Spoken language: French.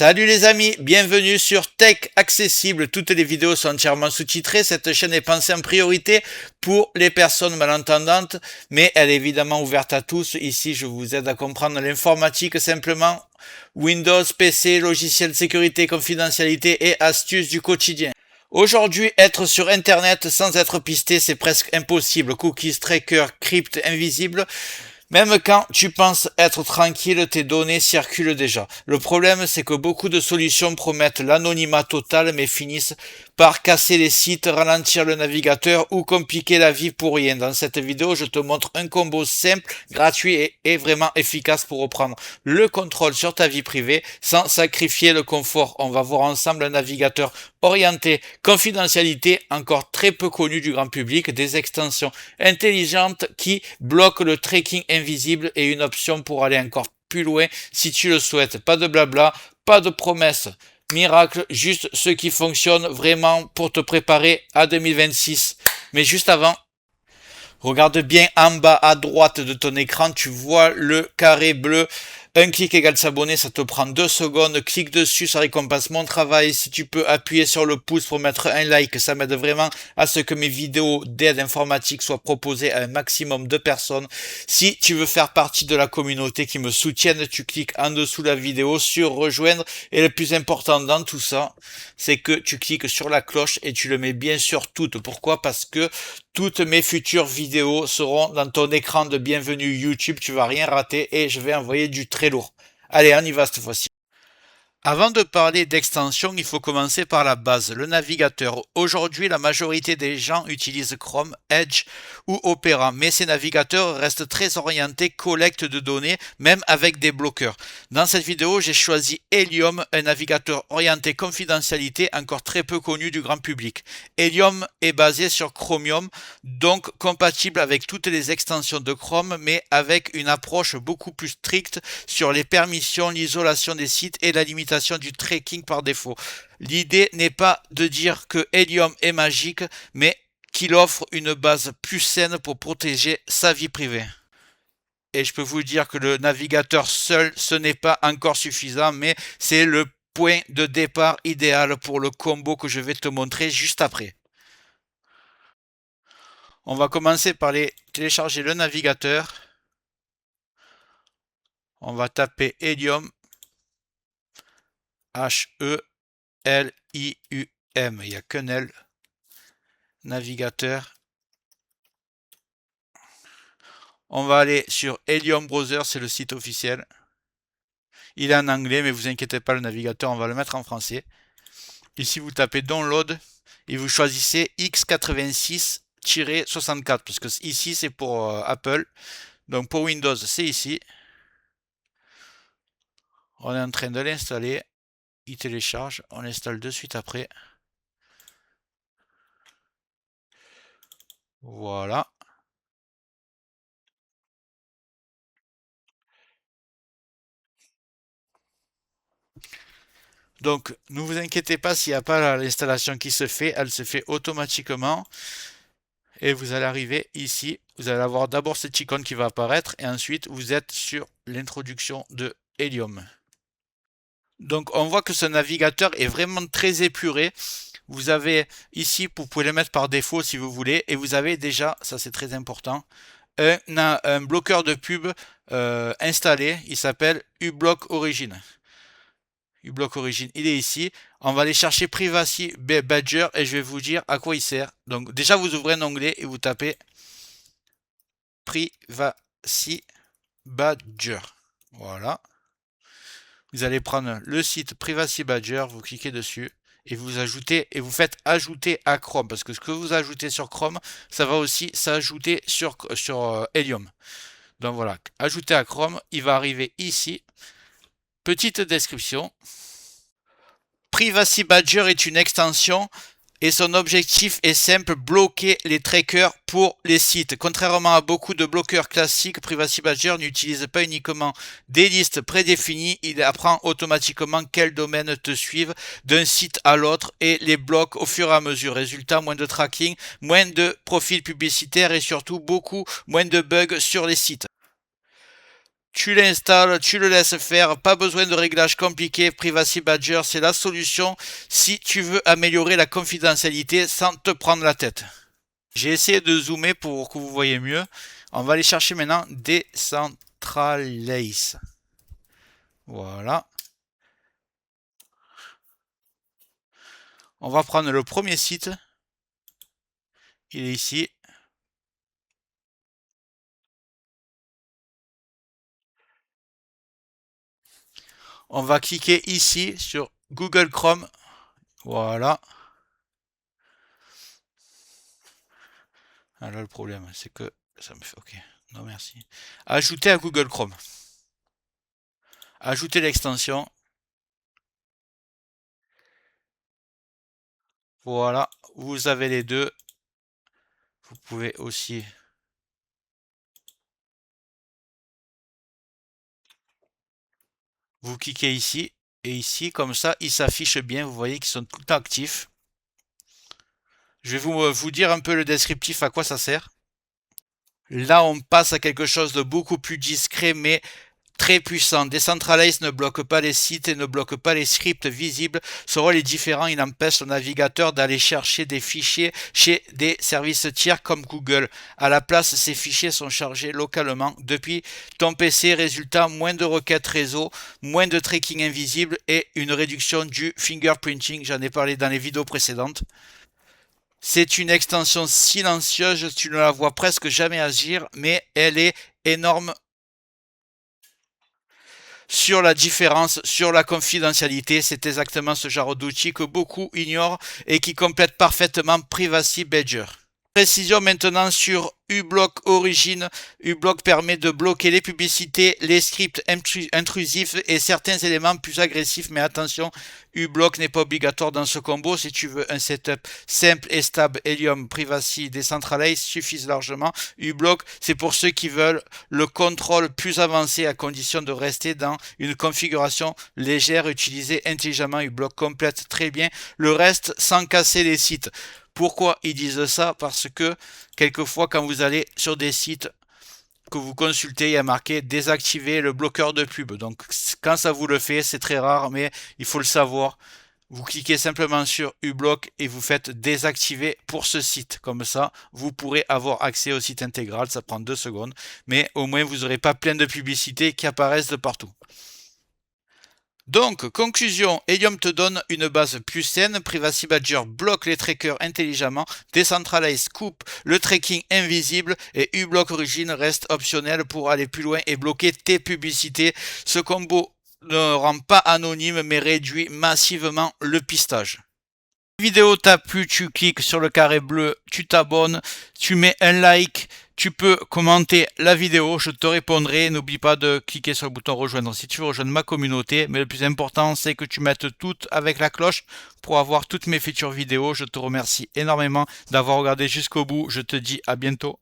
Salut les amis, bienvenue sur Tech Accessible. Toutes les vidéos sont entièrement sous-titrées. Cette chaîne est pensée en priorité pour les personnes malentendantes, mais elle est évidemment ouverte à tous. Ici, je vous aide à comprendre l'informatique simplement. Windows, PC, logiciels de sécurité, confidentialité et astuces du quotidien. Aujourd'hui, être sur Internet sans être pisté, c'est presque impossible. Cookies, trackers, cryptes invisibles. Même quand tu penses être tranquille, tes données circulent déjà. Le problème, c'est que beaucoup de solutions promettent l'anonymat total, mais finissent par casser les sites, ralentir le navigateur ou compliquer la vie pour rien. Dans cette vidéo, je te montre un combo simple, gratuit et vraiment efficace pour reprendre le contrôle sur ta vie privée sans sacrifier le confort. On va voir ensemble un navigateur orienté confidentialité, encore très peu connu du grand public, des extensions intelligentes qui bloquent le tracking invisible et une option pour aller encore plus loin si tu le souhaites. Pas de blabla, pas de promesses miracle, juste ce qui fonctionne vraiment pour te préparer à 2026. Mais juste avant, regarde bien en bas à droite de ton écran, tu vois le carré bleu. Un clic égale s'abonner, ça te prend 2 secondes. Clique dessus, ça récompense mon travail. Si tu peux appuyer sur le pouce pour mettre un like, ça m'aide vraiment à ce que mes vidéos d'aide informatique soient proposées à un maximum de personnes. Si tu veux faire partie de la communauté qui me soutienne, tu cliques en dessous de la vidéo sur rejoindre. Et le plus important dans tout ça, c'est que tu cliques sur la cloche et tu le mets bien sûr toutes. Pourquoi? Parce que toutes mes futures vidéos seront dans ton écran de bienvenue YouTube, tu vas rien rater et je vais envoyer du très lourd. Allez, on y va cette fois-ci. Avant de parler d'extension, il faut commencer par la base, le navigateur. Aujourd'hui, la majorité des gens utilisent Chrome, Edge ou Opera, mais ces navigateurs restent très orientés collecte de données, même avec des bloqueurs. Dans cette vidéo, j'ai choisi Helium, un navigateur orienté confidentialité encore très peu connu du grand public. Helium est basé sur Chromium, donc compatible avec toutes les extensions de Chrome, mais avec une approche beaucoup plus stricte sur les permissions, l'isolation des sites et la limitation du tracking par défaut. L'idée n'est pas de dire que Helium est magique, mais qu'il offre une base plus saine pour protéger sa vie privée. Et je peux vous dire que le navigateur seul, ce n'est pas encore suffisant, mais c'est le point de départ idéal pour le combo que je vais te montrer juste après. On va commencer par télécharger le navigateur. On va taper Helium. H-E-L-I-U-M. Il n'y a qu'un L. Navigateur. On va aller sur Helium Browser, c'est le site officiel. Il est en anglais, mais vous inquiétez pas, le navigateur, on va le mettre en français. Ici, vous tapez Download et vous choisissez x86-64, parce que ici, c'est pour Apple. Donc, pour Windows, c'est ici. On est en train de l'installer. Il télécharge. On l'installe de suite après. Voilà. Donc, ne vous inquiétez pas s'il n'y a pas l'installation qui se fait, elle se fait automatiquement. Et vous allez arriver ici, vous allez avoir d'abord cette icône qui va apparaître et ensuite vous êtes sur l'introduction de Helium. Donc on voit que ce navigateur est vraiment très épuré. Vous avez ici, vous pouvez le mettre par défaut si vous voulez, et vous avez déjà, ça c'est très important, un bloqueur de pub installé, il s'appelle uBlock Origin. uBlock Origin, il est ici. On va aller chercher Privacy Badger et je vais vous dire à quoi il sert. Donc déjà vous ouvrez un onglet et vous tapez Privacy Badger. Voilà. Vous allez prendre le site Privacy Badger, vous cliquez dessus et vous ajoutez et vous faites ajouter à Chrome parce que ce que vous ajoutez sur Chrome, ça va aussi s'ajouter sur Helium. Donc voilà, ajouter à Chrome, il va arriver ici. Petite description. Privacy Badger est une extension et son objectif est simple, bloquer les trackers pour les sites. Contrairement à beaucoup de bloqueurs classiques, Privacy Badger n'utilise pas uniquement des listes prédéfinies, il apprend automatiquement quels domaines te suivent d'un site à l'autre et les bloque au fur et à mesure. Résultat, moins de tracking, moins de profils publicitaires et surtout beaucoup moins de bugs sur les sites. Tu l'installes, tu le laisses faire, pas besoin de réglages compliqués. Privacy Badger, c'est la solution si tu veux améliorer la confidentialité sans te prendre la tête. J'ai essayé de zoomer pour que vous voyez mieux. On va aller chercher maintenant Decentralize. Voilà. On va prendre le premier site. Il est ici. On va cliquer ici sur Google Chrome. Voilà. Alors le problème, c'est que ça me fait... Ok, non merci. Ajouter à Google Chrome. Ajouter l'extension. Voilà, vous avez les deux. Vous pouvez aussi... Vous cliquez ici. Et ici, comme ça, ils s'affichent bien. Vous voyez qu'ils sont tout le temps actifs. Je vais vous dire un peu le descriptif, à quoi ça sert. Là, on passe à quelque chose de beaucoup plus discret, mais très puissant. Decentralize ne bloque pas les sites et ne bloque pas les scripts visibles. Ce rôle est différent, il empêche le navigateur d'aller chercher des fichiers chez des services tiers comme Google. À la place, ces fichiers sont chargés localement depuis ton PC. Résultat, moins de requêtes réseau, moins de tracking invisible et une réduction du fingerprinting. J'en ai parlé dans les vidéos précédentes. C'est une extension silencieuse, tu ne la vois presque jamais agir, mais elle est énorme sur la différence, sur la confidentialité. C'est exactement ce genre d'outil que beaucoup ignorent et qui complète parfaitement Privacy Badger. Précision maintenant sur uBlock Origin. uBlock permet de bloquer les publicités, les scripts intrusifs et certains éléments plus agressifs. Mais attention, uBlock n'est pas obligatoire dans ce combo. Si tu veux un setup simple et stable, Helium, Privacy, Decentralize suffisent largement. uBlock, c'est pour ceux qui veulent le contrôle plus avancé à condition de rester dans une configuration légère. Utilisez intelligemment. uBlock complète très bien le reste sans casser les sites. Pourquoi ils disent ça? Parce que quelquefois quand vous allez sur des sites que vous consultez, il y a marqué désactiver le bloqueur de pub. Donc quand ça vous le fait, c'est très rare, mais il faut le savoir. Vous cliquez simplement sur uBlock et vous faites désactiver pour ce site. Comme ça, vous pourrez avoir accès au site intégral. Ça prend 2 secondes. Mais au moins, vous n'aurez pas plein de publicités qui apparaissent de partout. Donc, conclusion, Helium te donne une base plus saine, Privacy Badger bloque les trackers intelligemment, Decentralize coupe le tracking invisible et uBlock Origin reste optionnel pour aller plus loin et bloquer tes publicités. Ce combo ne rend pas anonyme mais réduit massivement le pistage. Si la vidéo t'a plu, tu cliques sur le carré bleu, tu t'abonnes, tu mets un like, tu peux commenter la vidéo, je te répondrai. N'oublie pas de cliquer sur le bouton rejoindre si tu veux rejoindre ma communauté. Mais le plus important, c'est que tu mettes tout avec la cloche pour avoir toutes mes futures vidéos. Je te remercie énormément d'avoir regardé jusqu'au bout. Je te dis à bientôt.